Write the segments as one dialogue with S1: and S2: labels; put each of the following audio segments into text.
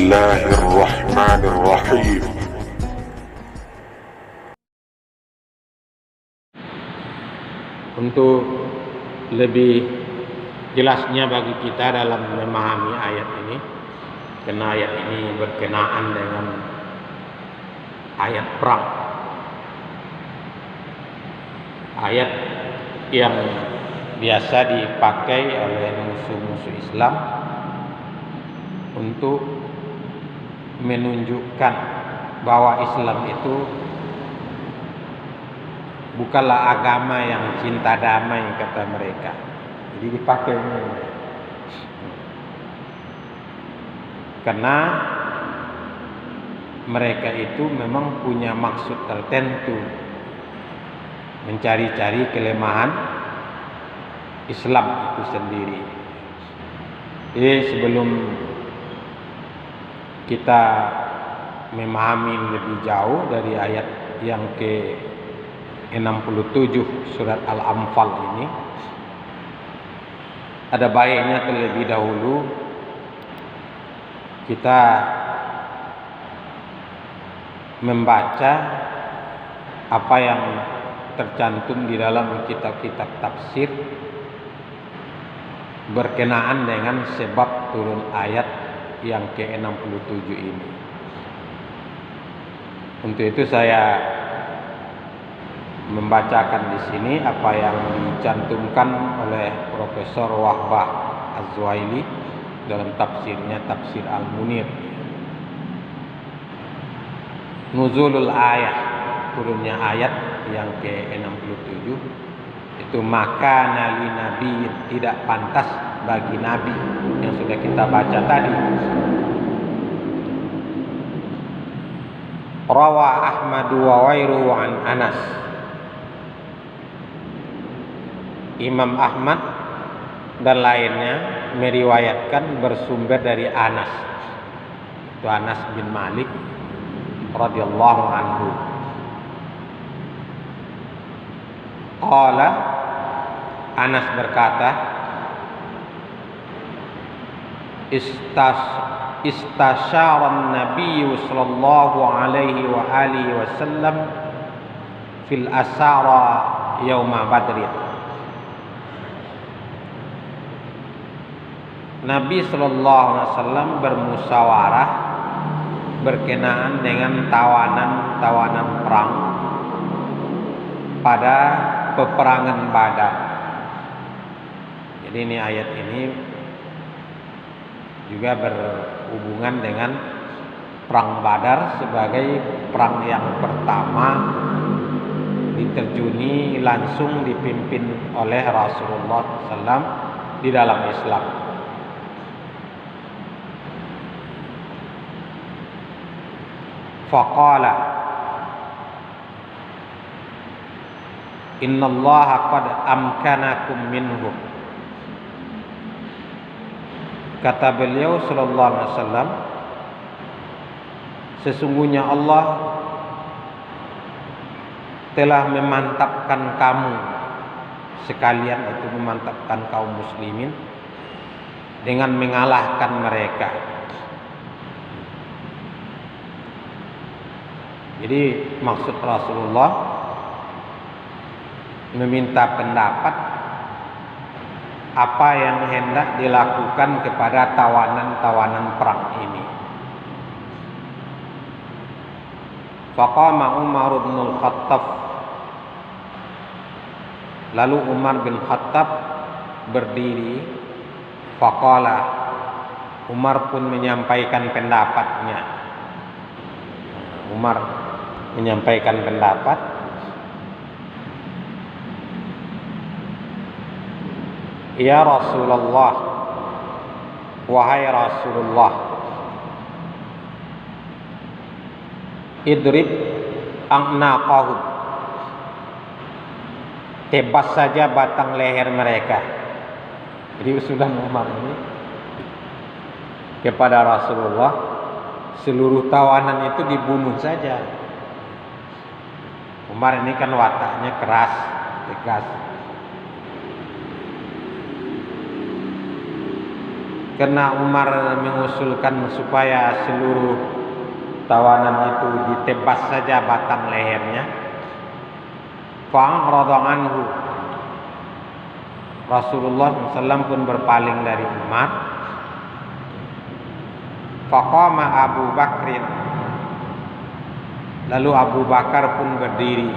S1: الله الرحمن الرحيم.
S2: Untuk lebih jelasnya bagi kita dalam memahami ayat ini, karena ayat ini berkenaan dengan ayat perang, ayat yang biasa dipakai oleh musuh-musuh Islam untuk menunjukkan bahwa Islam itu bukanlah agama yang cinta damai, kata mereka. Jadi dipakai ini karena mereka itu memang punya maksud tertentu, mencari-cari kelemahan Islam itu sendiri. Jadi sebelum kita memahami lebih jauh dari ayat yang ke-67 surat Al-Anfal ini, ada baiknya terlebih dahulu kita membaca apa yang tercantum di dalam kitab-kitab tafsir berkenaan dengan sebab turun ayat yang ke-67 ini. Untuk itu saya membacakan di sini apa yang dicantumkan oleh Profesor Wahbah Az-Zuhaili dalam tafsirnya, Tafsir Al-Munir. Nuzulul ayat, turunnya ayat yang ke-67 itu, maka nali nabi, tidak pantas bagi nabi, yang sudah kita baca tadi. Rawa Ahmad wa wairu an Anas. Imam Ahmad dan lainnya meriwayatkan bersumber dari Anas, itu Anas bin Malik radhiyallahu anhu. Qala, Anas berkata, Istasyara Nabi sallallahu alaihi wa alihi wasallam fil asara yauma Badrin. Nabi sallallahu alaihi wasallam bermusyawarah berkenaan dengan tawanan-tawanan perang pada peperangan Badar. Jadi ini ayat ini juga berhubungan dengan perang Badar sebagai perang yang pertama diterjuni langsung dipimpin oleh Rasulullah SAW di dalam Islam. Faqala, innallaha qad amkanakum minhum. Kata beliau sallallahu alaihi wasallam, sesungguhnya Allah telah memantapkan kamu sekalian, itu memantapkan kaum muslimin dengan mengalahkan mereka. Jadi maksud Rasulullah meminta pendapat apa yang hendak dilakukan kepada tawanan-tawanan perang ini. Faqama Umar bin Khattab. Lalu Umar bin Khattab berdiri. Faqala, Umar pun menyampaikan pendapatnya. Umar menyampaikan pendapat, ya Rasulullah, wahai Rasulullah, idrib a'naqahum, tebas saja batang leher mereka. Jadi usulan Umar ini kepada Rasulullah, seluruh tawanan itu dibunuh saja. Umar ini kan wataknya keras, tegas. Karena Umar mengusulkan supaya seluruh tawanan itu ditebas saja batang lehernya. Fa'arada anhu. Rasulullah SAW pun berpaling dari Umar. Faqama Abu Bakrin. Lalu Abu Bakar pun berdiri.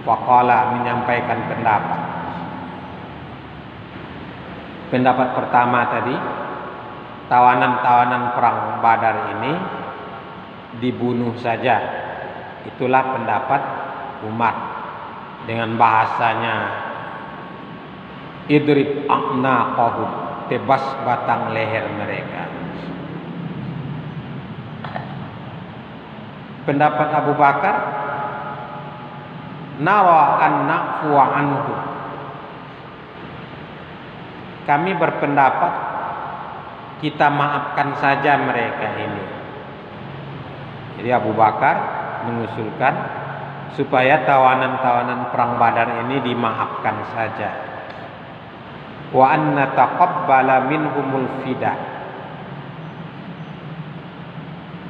S2: Faqala, menyampaikan pendapat. Pendapat pertama tadi, tawanan-tawanan perang Badar ini dibunuh saja. Itulah pendapat Umar. Dengan bahasanya idrib a'naqahum, tebas batang leher mereka. Pendapat Abu Bakar, nara an na'fu anhu. Kami berpendapat kita maafkan saja mereka ini. Jadi Abu Bakar mengusulkan supaya tawanan-tawanan perang Badar ini dimaafkan saja. Wa an nataqabbala minhumul fida.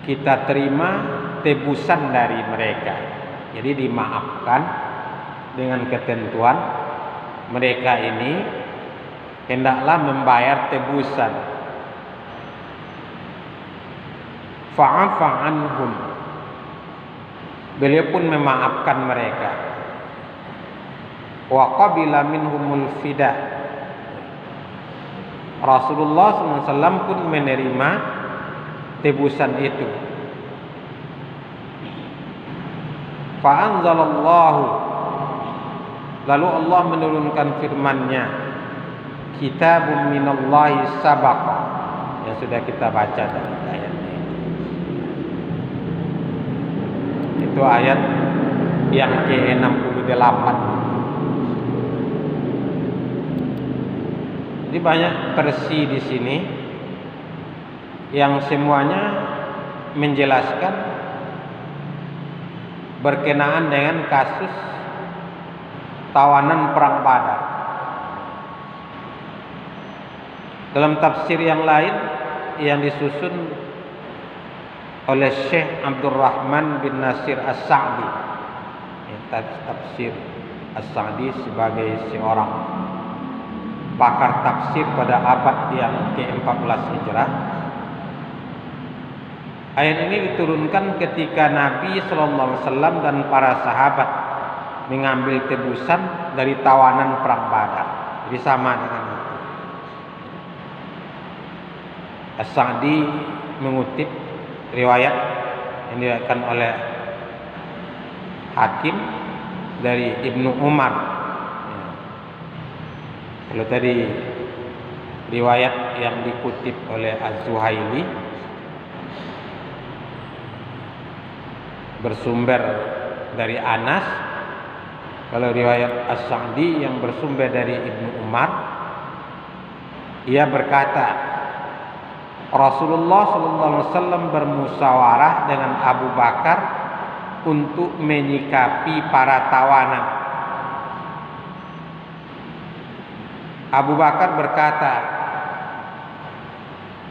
S2: Kita terima tebusan dari mereka. Jadi dimaafkan dengan ketentuan mereka ini hendaklah membayar tebusan. Fa'afa anhum. Beliau pun memaafkan mereka. Wa qabila minhumul fida. Rasulullah SAW pun menerima tebusan itu. Fa'anzalallahu. Lalu Allah menurunkan firman-Nya, kitabun minallahi sabaqa, yang sudah kita baca dari ayat ini. Itu ayat yang ke-68. Jadi banyak versi di sini yang semuanya menjelaskan berkenaan dengan kasus tawanan perang Badar. Dalam tafsir yang lain yang disusun oleh Syekh Abdurrahman bin Nasir As-Sa'di, tafsir As-Sa'di sebagai seorang pakar tafsir pada abad yang ke-14 Hijrah. Ayat ini diturunkan ketika Nabi SAW dan para sahabat mengambil tebusan dari tawanan perang Badar. Jadi sama dengan itu. As-Sa'di mengutip riwayat yang diriwayatkan oleh Hakim dari Ibnu Umar. Kalau tadi riwayat yang dikutip oleh Az-Zuhaili bersumber dari Anas, kalau riwayat As-Sa'di yang bersumber dari Ibnu Umar, ia berkata Rasulullah SAW bermusyawarah dengan Abu Bakar untuk menyikapi para tawanan. Abu Bakar berkata,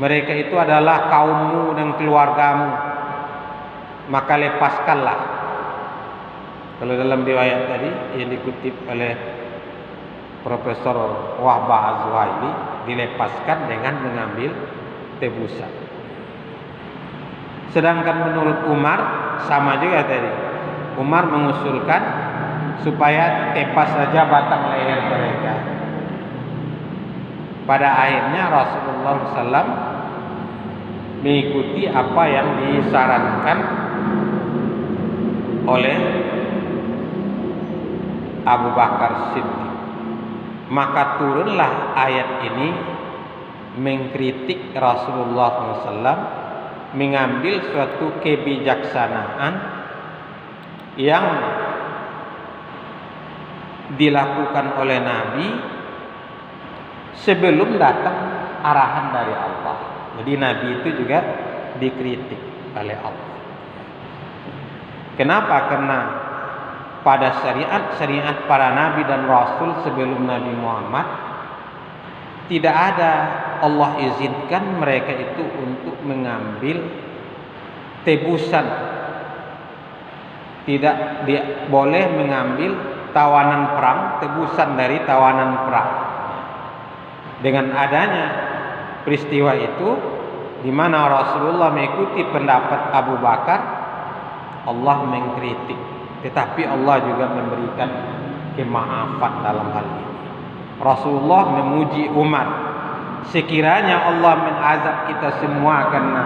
S2: mereka itu adalah kaummu dan keluargamu, maka lepaskanlah. Kalau dalam riwayat tadi yang dikutip oleh Profesor Wahbah Az-Zuhaili, dilepaskan dengan mengambil tebusan. Sedangkan menurut Umar sama juga tadi. Umar mengusulkan supaya tepas saja batang leher mereka. Pada akhirnya Rasulullah SAW mengikuti apa yang disarankan oleh Abu Bakar Siddiq. Maka turunlah ayat ini mengkritik Rasulullah SAW mengambil suatu kebijaksanaan yang dilakukan oleh Nabi sebelum datang arahan dari Allah. Jadi Nabi itu juga dikritik oleh Allah. Kenapa? Karena pada syariat para Nabi dan Rasul sebelum Nabi Muhammad tidak ada Allah izinkan mereka itu untuk mengambil tebusan. Tidak dia boleh mengambil tawanan perang, tebusan dari tawanan perang. Dengan adanya peristiwa itu, di mana Rasulullah mengikuti pendapat Abu Bakar, Allah mengkritik, tetapi Allah juga memberikan kemaafan dalam hal ini. Rasulullah memuji Umar, sekiranya Allah mengazab kita semua karena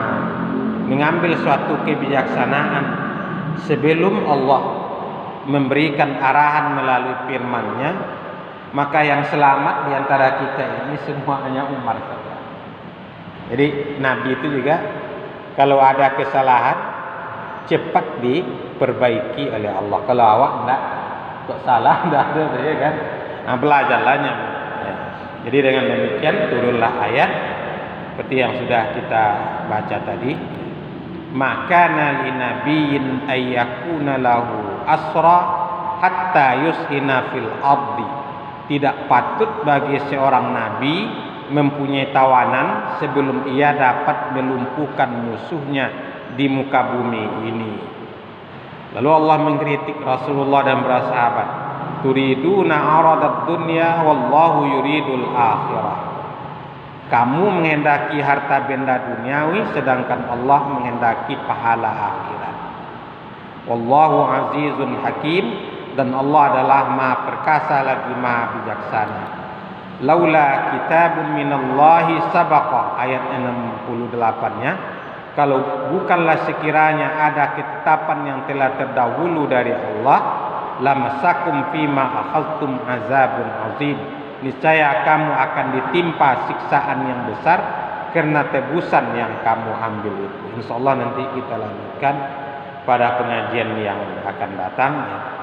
S2: mengambil suatu kebijaksanaan sebelum Allah memberikan arahan melalui firman-Nya, maka yang selamat di antara kita ini semuanya Umar saja. Jadi Nabi itu juga kalau ada kesalahan cepat diperbaiki oleh Allah. Kalau awak enggak kok salah enggak ada ya kan. Nah, belajarlahnya. Ya. Jadi dengan demikian turunlah ayat seperti yang sudah kita baca tadi. Maka li nabiyyin ayyakuna lahu asra hatta yushina fil ardi. Tidak patut bagi seorang nabi mempunyai tawanan sebelum ia dapat melumpuhkan musuhnya di muka bumi ini. Lalu Allah mengkritik Rasulullah dan para sahabat, turiduna aradat dunya wallahu yuridul akhirah. Kamu menghendaki harta benda duniawi sedangkan Allah menghendaki pahala akhirat. Wallahu azizun hakim, dan Allah adalah Maha perkasa lagi Maha bijaksana. Laula kitabun minallahi sabaqa, ayat 68-nya, kalau bukanlah sekiranya ada ketetapan yang telah terdahulu dari Allah, lamasakum fima akhadtum azabun azim, niscaya kamu akan ditimpa siksaan yang besar karena tebusan yang kamu ambil itu. Insyaallah nanti kita lanjutkan pada pengajian yang akan datang ya.